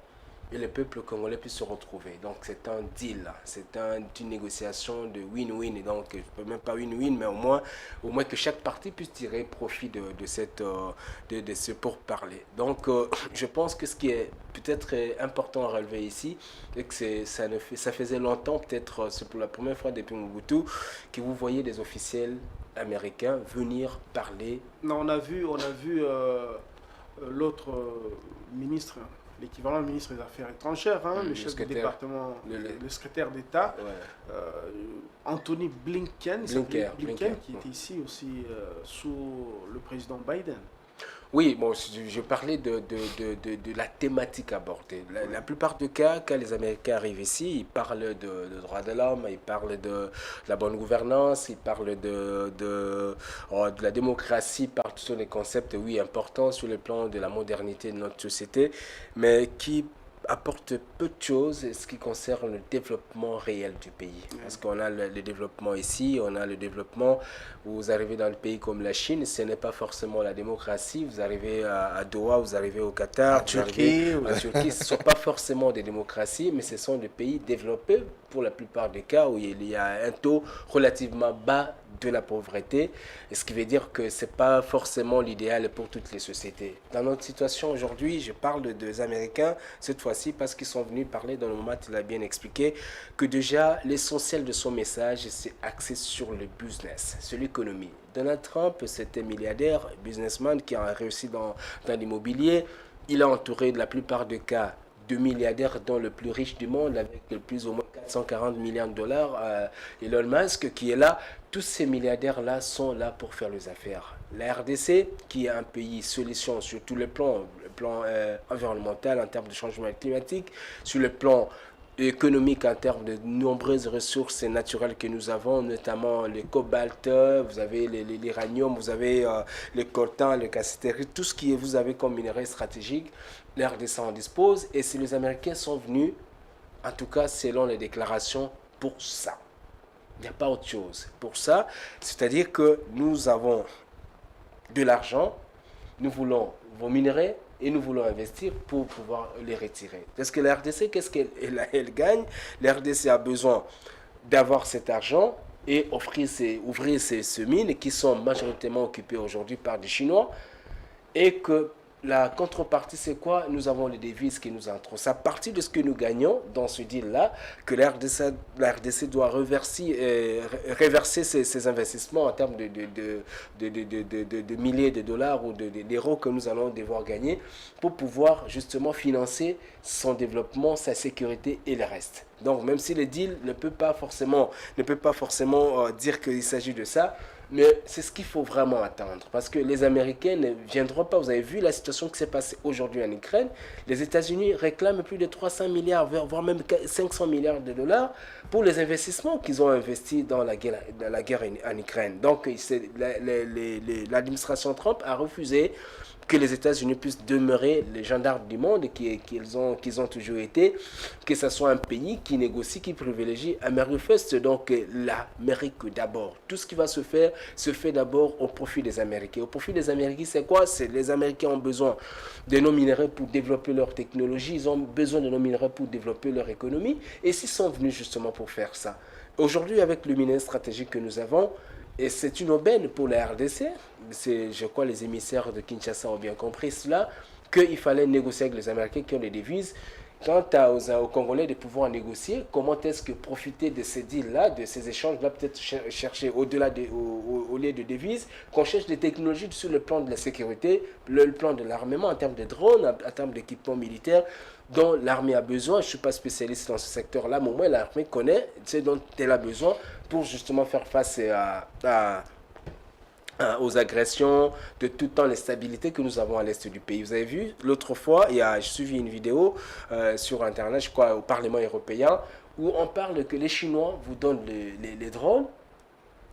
et le peuple congolais puissent se retrouver. Donc c'est un deal, c'est une négociation de win-win. Et donc, je ne peux même pas win-win, mais au moins que chaque partie puisse tirer profit de ce pourparler. Donc je pense que ce qui est peut-être important à relever ici, c'est que ça faisait longtemps, peut-être c'est pour la première fois depuis Mobutu, que vous voyez des officiels américains venir parler. Non, on a vu l'autre ministre, l'équivalent ministre des Affaires étrangères, hein, le chef du département, le secrétaire d'État, ouais. Anthony Blinken, qui était ici aussi sous le président Biden. Oui, bon, je parlais de la thématique abordée. La plupart des cas, quand les Américains arrivent ici, ils parlent de droits de l'homme, ils parlent de la bonne gouvernance, ils parlent de la démocratie, ils parlent de tous les concepts, oui, importants sur le plan de la modernité de notre société, mais qui apporte peu de choses en ce qui concerne le développement réel du pays. Parce qu'on a le développement ici, on a le développement, vous arrivez dans le pays comme la Chine, ce n'est pas forcément la démocratie, vous arrivez à Doha, vous arrivez au Qatar, en Turquie, ce ne sont pas forcément des démocraties, mais ce sont des pays développés pour la plupart des cas où il y a un taux relativement bas de la pauvreté, et ce qui veut dire que ce n'est pas forcément l'idéal pour toutes les sociétés. Dans notre situation aujourd'hui, je parle des Américains cette fois-ci parce qu'ils sont venus parler dans le moment où il a bien expliqué que déjà l'essentiel de son message c'est axé sur le business, sur l'économie. Donald Trump, c'était milliardaire, businessman qui a réussi dans l'immobilier. Il est entouré de la plupart des cas deux milliardaires, dont le plus riche du monde, avec plus ou moins 440 milliards de dollars, Elon Musk, qui est là. Tous ces milliardaires-là sont là pour faire les affaires. La RDC, qui est un pays solution sur tous les plans, le plan environnemental en termes de changement climatique, sur le plan économique en termes de nombreuses ressources naturelles que nous avons, notamment le cobalt, vous avez l'uranium, vous avez le coltan, le cassiterite, tout ce que vous avez comme minerai stratégique, la RDC en dispose, et si les Américains sont venus, en tout cas selon les déclarations, pour ça. Il n'y a pas autre chose. Pour ça, c'est-à-dire que nous avons de l'argent, nous voulons vos minerais, et nous voulons investir pour pouvoir les retirer. Parce que la RDC, qu'est-ce qu'elle gagne? La RDC a besoin d'avoir cet argent et ouvrir ces mines qui sont majoritairement occupées aujourd'hui par des Chinois, et que la contrepartie, c'est quoi? Nous avons les devises qui nous entrent. C'est à partir de ce que nous gagnons dans ce deal-là que la RDC doit reverser ses investissements en termes de milliers de dollars ou d'euros que nous allons devoir gagner pour pouvoir justement financer son développement, sa sécurité et le reste. Donc même si le deal ne peut pas forcément dire qu'il s'agit de ça, mais c'est ce qu'il faut vraiment attendre. Parce que les Américains ne viendront pas. Vous avez vu la situation qui s'est passée aujourd'hui en Ukraine. Les États-Unis réclament plus de 300 milliards, voire même 500 milliards de dollars pour les investissements qu'ils ont investis dans la guerre en Ukraine. Donc l'administration Trump a refusé que les États-Unis puissent demeurer les gendarmes du monde qu'ils ont toujours été, que ce soit un pays qui négocie, qui privilégie America First, donc l'Amérique d'abord. Tout ce qui va se fait d'abord au profit des Américains. Au profit des Américains, c'est quoi? Les Américains ont besoin de nos minerais pour développer leur technologie, ils ont besoin de nos minerais pour développer leur économie, et s'ils sont venus justement pour faire ça. Aujourd'hui, avec le minerai stratégique que nous avons, et c'est une aubaine pour la RDC. Je crois les émissaires de Kinshasa ont bien compris cela, qu'il fallait négocier avec les Américains qui ont des devises. Quant aux Congolais de pouvoir négocier, comment est-ce que profiter de ces deals-là, de ces échanges-là, peut-être chercher au-delà au lieu de devises, qu'on cherche des technologies sur le plan de la sécurité, le plan de l'armement, en termes de drones, en termes d'équipements militaires, dont l'armée a besoin. Je ne suis pas spécialiste dans ce secteur-là, mais au moins l'armée connaît ce dont elle a besoin pour justement faire face aux agressions, de tout temps l'instabilité que nous avons à l'est du pays. Vous avez vu, l'autre fois, j'ai suivi une vidéo sur Internet, je crois, au Parlement européen, où on parle que les Chinois vous donnent les drones,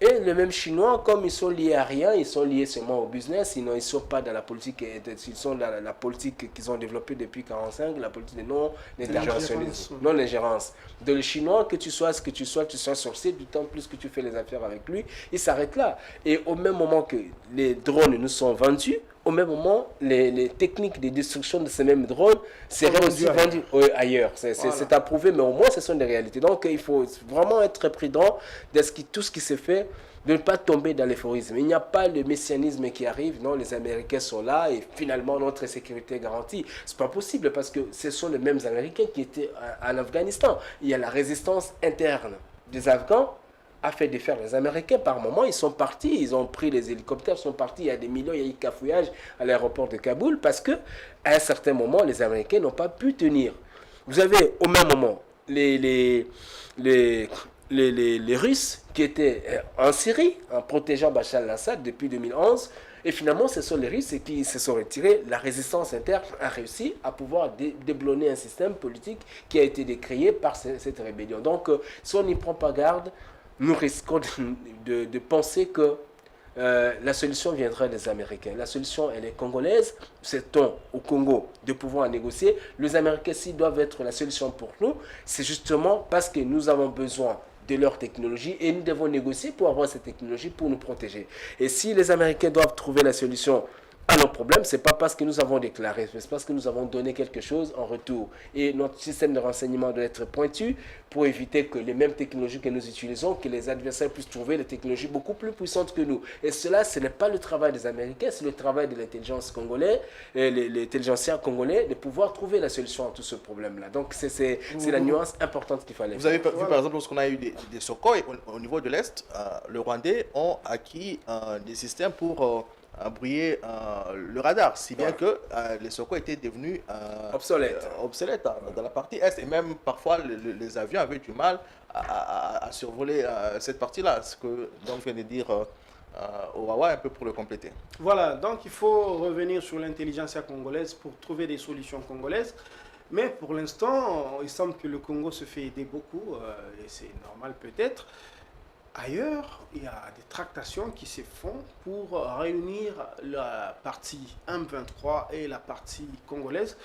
et les mêmes Chinois, comme ils sont liés à rien, ils sont liés seulement au business, sinon ils ne sont pas dans la politique, ils sont dans la politique qu'ils ont développée depuis 1945, la politique de non-interventionnisme, non-ingérence. De le Chinois, que tu sois ce que tu sois sorcier, du temps plus que tu fais les affaires avec lui, il s'arrête là. Et au même moment que les drones nous sont vendus, au même moment, les techniques de destruction de ces mêmes drones seraient aussi vendues ailleurs. C'est approuvé, mais au moins, ce sont des réalités. Donc, il faut vraiment être prudent de tout ce qui se fait, de ne pas tomber dans l'euphorisme. Il n'y a pas le messianisme qui arrive. Non, les Américains sont là et finalement, notre sécurité est garantie. Ce n'est pas possible parce que ce sont les mêmes Américains qui étaient en Afghanistan. Il y a la résistance interne des Afghans a fait défaire les Américains. Par moment, ils sont partis, ils ont pris les hélicoptères, ils sont partis, il y a des millions, il y a eu cafouillage à l'aéroport de Kaboul parce que à un certain moment, les Américains n'ont pas pu tenir. Vous avez au même moment les Russes qui étaient en Syrie, en protégeant Bachar al-Assad depuis 2011, et finalement, ce sont les Russes qui se sont retirés. La résistance interne a réussi à pouvoir déblonner un système politique qui a été décrié par cette rébellion. Donc, si on n'y prend pas garde, nous risquons de penser que la solution viendrait des Américains. La solution, elle est congolaise. C'est au Congo de pouvoir négocier. Les Américains, s'ils doivent être la solution pour nous, c'est justement parce que nous avons besoin de leur technologie et nous devons négocier pour avoir cette technologie pour nous protéger. Et si les Américains doivent trouver la solution à nos problèmes, ce n'est pas parce que nous avons déclaré, c'est parce que nous avons donné quelque chose en retour. Et notre système de renseignement doit être pointu pour éviter que les mêmes technologies que nous utilisons, que les adversaires puissent trouver des technologies beaucoup plus puissantes que nous. Et cela, ce n'est pas le travail des Américains, c'est le travail de l'intelligence congolaise, l'intelligentsia congolais, de pouvoir trouver la solution à tout ce problème-là. Donc, c'est la nuance importante qu'il fallait Vous avez vu, par exemple, lorsqu'on a eu des Sukhoi au niveau de l'Est, les Rwandais ont acquis des systèmes pour brouillé le radar, si bien que les Soko étaient devenus obsolètes dans la partie Est. Et même parfois, les avions avaient du mal à survoler cette partie-là, ce que donc vient de dire Owawa, un peu pour le compléter. Voilà, donc il faut revenir sur l'intelligentsia congolaise pour trouver des solutions congolaises. Mais pour l'instant, il semble que le Congo se fait aider beaucoup, et c'est normal peut-être. Ailleurs, il y a des tractations qui se font pour réunir la partie M23 et la partie congolaise.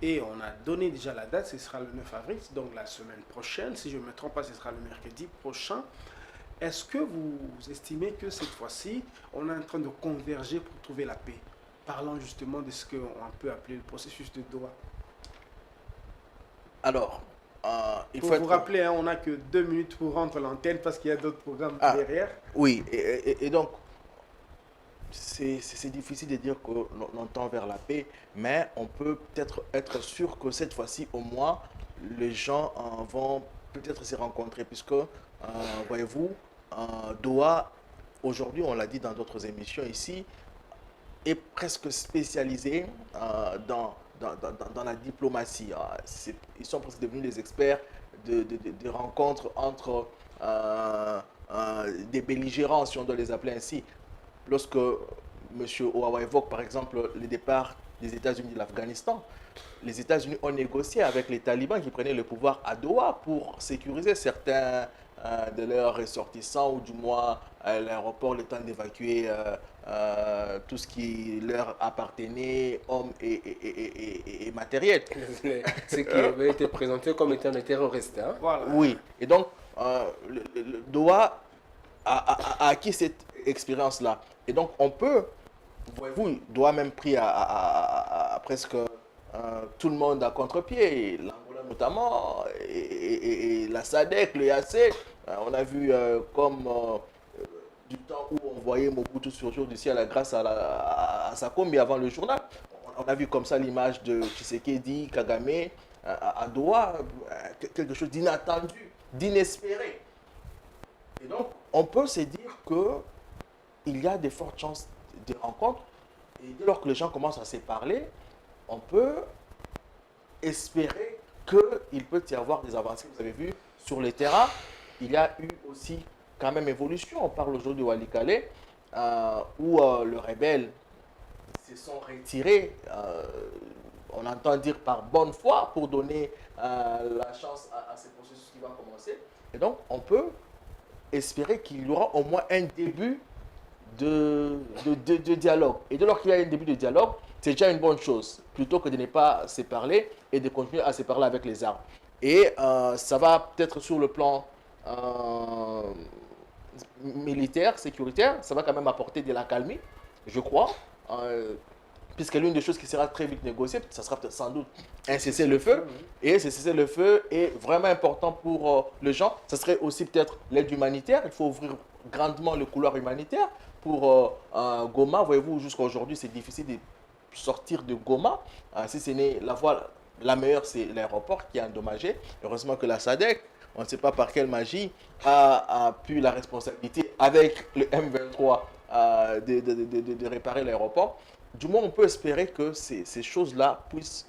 Et on a donné déjà la date, ce sera le 9 avril, donc la semaine prochaine. Si je ne me trompe pas, ce sera le mercredi prochain. Est-ce que vous estimez que cette fois-ci, on est en train de converger pour trouver la paix? Parlant justement de ce qu'on peut appeler le processus de Doha. Alors, il Pour faut vous rappeler, hein, on n'a que 2 minutes pour rentrer l'antenne parce qu'il y a d'autres programmes derrière. Oui, et donc, c'est difficile de dire qu'on tend vers la paix, mais on peut peut-être être sûr que cette fois-ci, au moins, les gens vont peut-être se rencontrer, puisque, voyez-vous, Doha, aujourd'hui, on l'a dit dans d'autres émissions ici, est presque spécialisé dans la diplomatie. Ils sont presque devenus les experts de rencontres entre des belligérants, si on doit les appeler ainsi. Lorsque M. Owawa évoque, par exemple, le départ des États-Unis de l'Afghanistan, les États-Unis ont négocié avec les talibans qui prenaient le pouvoir à Doha pour sécuriser certains de leurs ressortissants, ou du moins l'aéroport, le temps d'évacuer tout ce qui leur appartenait, hommes et matériel. Ce qui avait été présenté comme étant des terroristes. Hein? Voilà. Oui, et donc le Doha a acquis cette expérience-là. Et donc on peut, voyez-vous, Doha même pris à presque tout le monde à contre-pied, l'Angola notamment, et la SADC, le EAC. On a vu comme du temps où on voyait Mobutu surgir du ciel grâce à Sakombi avant le journal. On a vu comme ça l'image de Tshisekedi, Kagame à Doha, quelque chose d'inattendu, d'inespéré. Et donc, on peut se dire qu'il y a de fortes chances de rencontres. Et dès lors que les gens commencent à se parler, on peut espérer qu'il peut y avoir des avancées. Vous avez vu, sur le terrain, il y a eu aussi quand même évolution. On parle aujourd'hui de Walikale, où les rebelles se sont retirés, on entend dire par bonne foi, pour donner la chance à ce processus qui va commencer. Et donc, on peut espérer qu'il y aura au moins un début de dialogue. Et dès lors qu'il y a un début de dialogue, c'est déjà une bonne chose, plutôt que de ne pas se parler et de continuer à se parler avec les armes. Et ça va peut-être sur le plan militaire, sécuritaire, ça va quand même apporter de l'accalmie, je crois, puisque l'une des choses qui sera très vite négociée, ça sera sans doute un cessez-le-feu, et ce cessez-le-feu est vraiment important pour les gens. Ça serait aussi peut-être l'aide humanitaire, il faut ouvrir grandement le couloir humanitaire pour Goma. Voyez-vous, jusqu'à aujourd'hui, c'est difficile de sortir de Goma, si ce n'est la voie la meilleure, c'est l'aéroport qui est endommagé. Heureusement que la SADC, on ne sait pas par quelle magie, a pu la responsabilité avec le M23 de réparer l'aéroport. Du moins, on peut espérer que ces choses-là puissent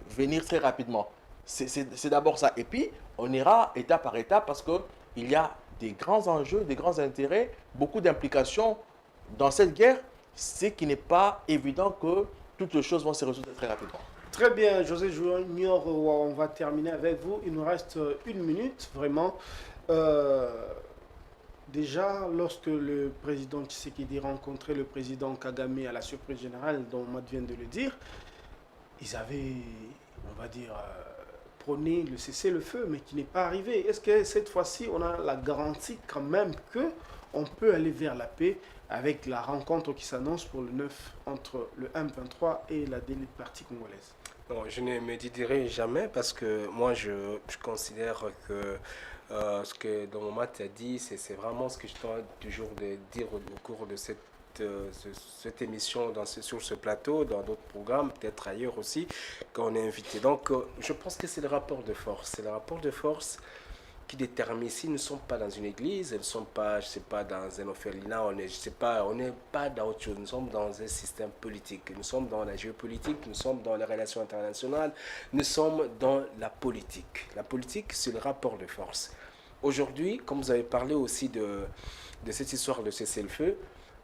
venir très rapidement. C'est d'abord ça. Et puis, on ira étape par étape parce qu'il y a des grands enjeux, des grands intérêts, beaucoup d'implications dans cette guerre, ce qui n'est pas évident que toutes les choses vont se résoudre très rapidement. Très bien, José Junior, on va terminer avec vous. Il nous reste 1 minute, vraiment. Déjà, lorsque le président Tshisekedi rencontrait le président Kagame à la surprise générale, dont Matt vient de le dire, ils avaient, on va dire, prôné le cessez-le-feu, mais qui n'est pas arrivé. Est-ce que cette fois-ci, on a la garantie quand même qu'on peut aller vers la paix avec la rencontre qui s'annonce pour le 9 entre le M23 et la délite partie congolaise? Bon, je ne me dirai jamais parce que moi, je considère que ce que Domomat a dit, c'est vraiment ce que je dois toujours dire au cours de cette émission sur ce plateau, dans d'autres programmes, peut-être ailleurs aussi, quand on est invité. Donc, je pense que c'est le rapport de force. C'est le rapport de force qui détermine. Si nous ne sommes pas dans une église, nous ne sommes pas, je sais pas, dans un orphelinat, je sais pas, on n'est pas dans autre chose. Nous sommes dans un système politique. Nous sommes dans la géopolitique, nous sommes dans les relations internationales, nous sommes dans la politique. La politique, c'est le rapport de force. Aujourd'hui, comme vous avez parlé aussi de cette histoire de cessez-le-feu,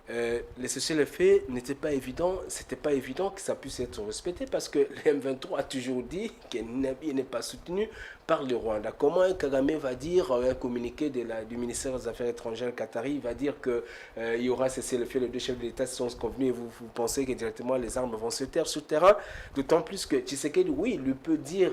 les cessez-le-feu n'était pas évident, c'était pas évident que ça puisse être respecté parce que le M23 a toujours dit qu'il n'est pas soutenu par le Rwanda. Comment Kagame va dire, un communiqué du ministère des Affaires étrangères qatari, va dire qu'il y aura cessez-le-feu, les deux chefs de l'État sont convenus et vous pensez que directement les armes vont se taire sur le terrain, d'autant plus que Tshisekedi, oui, lui peut dire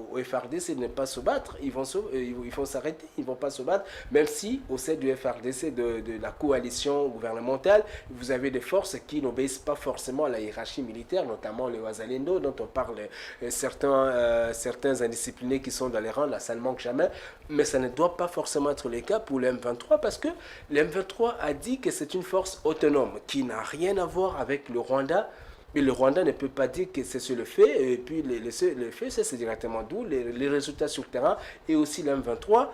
au FRDC de ne pas se battre, ils vont s'arrêter, ils ne vont pas se battre, même si au sein du FRDC, de la coalition gouvernementale, vous avez des forces qui n'obéissent pas forcément à la hiérarchie militaire, notamment les Wazalendo, dont on parle, certains indisciplinés qui sont dans les rangs, là ça ne manque jamais, mais ça ne doit pas forcément être le cas pour le M23 parce que le M23 a dit que c'est une force autonome qui n'a rien à voir avec le Rwanda. Mais le Rwanda ne peut pas dire que c'est ce le fait, et puis le fait, c'est directement d'où les résultats sur le terrain, et aussi le M23.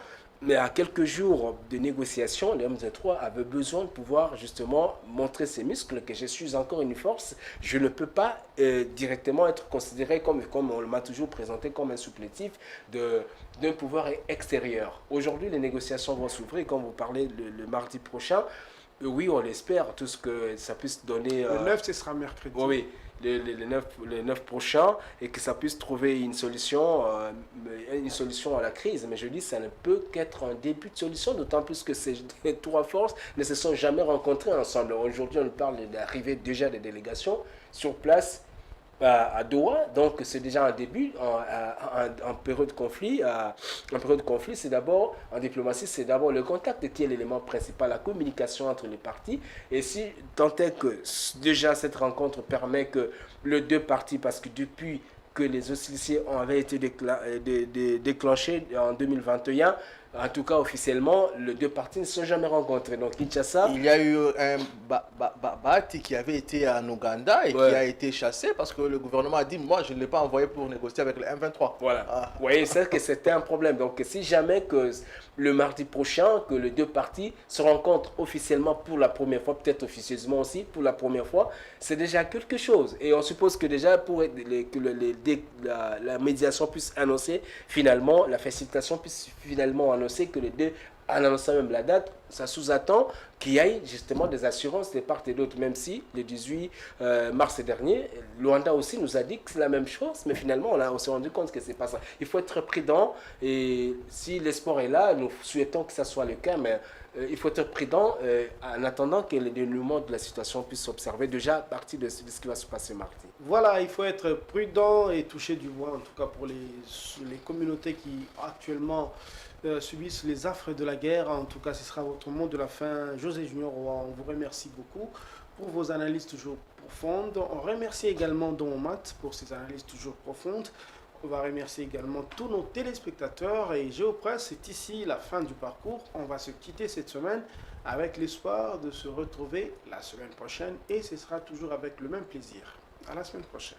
Mais à quelques jours de négociations, le M23 avait besoin de pouvoir justement montrer ses muscles, que je suis encore une force. Je ne peux pas directement être considéré comme on m'a toujours présenté comme un supplétif d'un pouvoir extérieur. Aujourd'hui, les négociations vont s'ouvrir, comme vous parlez, le mardi prochain. Oui, on l'espère, tout ce que ça puisse donner... Le 9, ce sera mercredi. Oui, le 9 prochain, et que ça puisse trouver une solution à la crise. Mais je dis, ça ne peut qu'être un début de solution, d'autant plus que ces trois forces ne se sont jamais rencontrées ensemble. Aujourd'hui, on parle d'arrivée déjà des délégations sur place à Doha, donc c'est déjà un début en période de conflit. En période de conflit, c'est d'abord, en diplomatie, c'est d'abord le contact qui est l'élément principal, la communication entre les parties. Et si tant est que déjà cette rencontre permet que les deux parties, parce que depuis que les hostilités avaient été déclenchées en 2021, en tout cas officiellement, les deux parties ne se sont jamais rencontrées. Donc Kinshasa... Il y a eu un Bahati qui avait été en Ouganda et qui a été chassé parce que le gouvernement a dit, moi je ne l'ai pas envoyé pour négocier avec le M23. Voilà. Vous voyez, c'est que c'était un problème. Donc si jamais que le mardi prochain, que les deux parties se rencontrent officiellement pour la première fois, peut-être officieusement aussi pour la première fois, c'est déjà quelque chose. Et on suppose que déjà pour que la médiation puisse annoncer finalement, la facilitation puisse finalement annoncer que les deux, en annonçant même la date, ça sous-attend qu'il y ait justement des assurances de part et d'autre, même si le 18 mars dernier, Luanda aussi nous a dit que c'est la même chose, mais finalement on s'est rendu compte que c'est pas ça. Il faut être prudent et si l'espoir est là, nous souhaitons que ça soit le cas, mais il faut être prudent en attendant que le dénouement de la situation puisse s'observer déjà à partir de ce qui va se passer mardi. Voilà, il faut être prudent et toucher du bois, en tout cas pour les communautés qui actuellement subissent les affres de la guerre. En tout cas, ce sera votre mot de la fin. José Junior, on vous remercie beaucoup pour vos analyses toujours profondes. On remercie également Don Mat pour ses analyses toujours profondes. On va remercier également tous nos téléspectateurs et Géopresse. C'est ici la fin du parcours. On va se quitter cette semaine avec l'espoir de se retrouver la semaine prochaine et ce sera toujours avec le même plaisir. À la semaine prochaine.